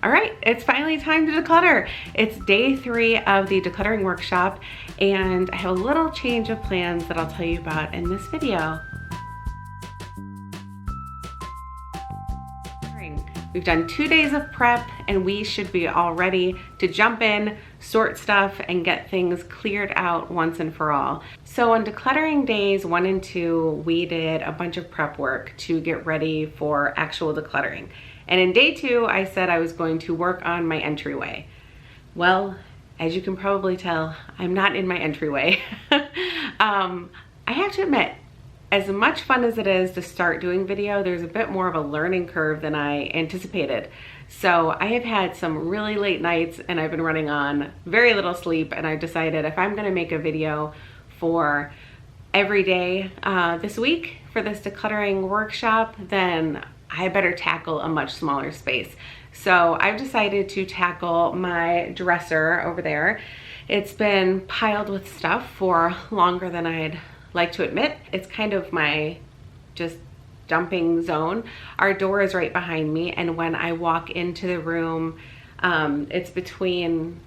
All right, it's finally time to declutter. It's day 3 of the decluttering workshop, and I have a little change of plans that I'll tell you about in this video. We've done 2 days of prep, and we should be all ready to jump in, sort stuff, and get things cleared out once and for all. So on decluttering days 1 and 2, we did a bunch of prep work to get ready for actual decluttering. And in day 2, I said I was going to work on my entryway. Well, as you can probably tell, I'm not in my entryway. I have to admit, as much fun as it is to start doing video, there's a bit more of a learning curve than I anticipated. So I have had some really late nights and I've been running on very little sleep, and I decided if I'm gonna make a video for every day this week for this decluttering workshop, then I better tackle a much smaller space. So I've decided to tackle my dresser over there. It's been piled with stuff for longer than I'd like to admit. It's kind of my just dumping zone. Our door is right behind me, and when I walk into the room, it's between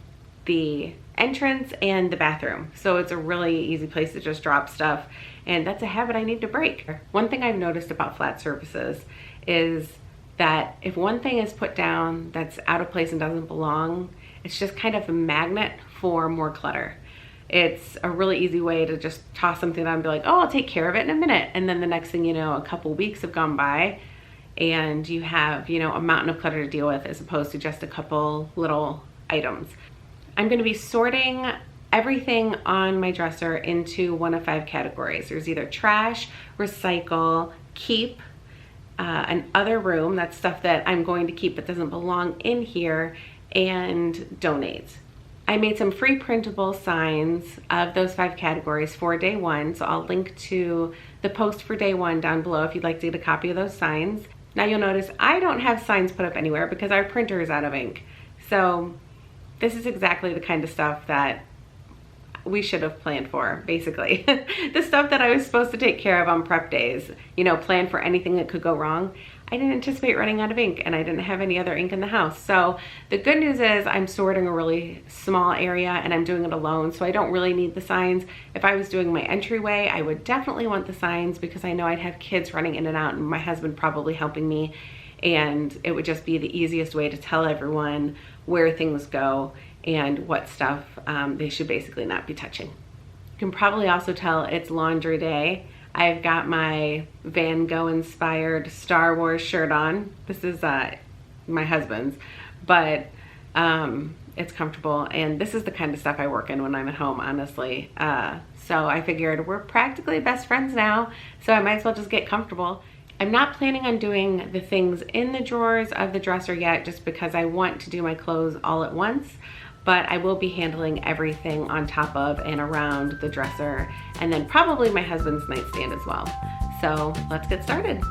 the entrance and the bathroom. So it's a really easy place to just drop stuff, and that's a habit I need to break. One thing I've noticed about flat surfaces is that if one thing is put down that's out of place and doesn't belong, it's just kind of a magnet for more clutter. It's a really easy way to just toss something down and be like, oh, I'll take care of it in a minute. And then the next thing you know, a couple weeks have gone by and you have, a mountain of clutter to deal with as opposed to just a couple little items. I'm going to be sorting everything on my dresser into one of 5 categories. There's either trash, recycle, keep, an other room, that's stuff that I'm going to keep that doesn't belong in here, and donate. I made some free printable signs of those 5 categories for day 1, so I'll link to the post for day 1 down below if you'd like to get a copy of those signs. Now you'll notice I don't have signs put up anywhere because our printer is out of ink. So this is exactly the kind of stuff that we should have planned for, basically. The stuff that I was supposed to take care of on prep days, plan for anything that could go wrong. I didn't anticipate running out of ink, and I didn't have any other ink in the house. So the good news is I'm sorting a really small area and I'm doing it alone, so I don't really need the signs. If I was doing my entryway, I would definitely want the signs because I know I'd have kids running in and out and my husband probably helping me, and it would just be the easiest way to tell everyone where things go and what stuff they should basically not be touching. You can probably also tell it's laundry day. I've got my Van Gogh inspired Star Wars shirt on. This is my husband's, but it's comfortable, and this is the kind of stuff I work in when I'm at home, honestly. So I figured we're practically best friends now, so I might as well just get comfortable. I'm not planning on doing the things in the drawers of the dresser yet, just because I want to do my clothes all at once, but I will be handling everything on top of and around the dresser, and then probably my husband's nightstand as well. So let's get started.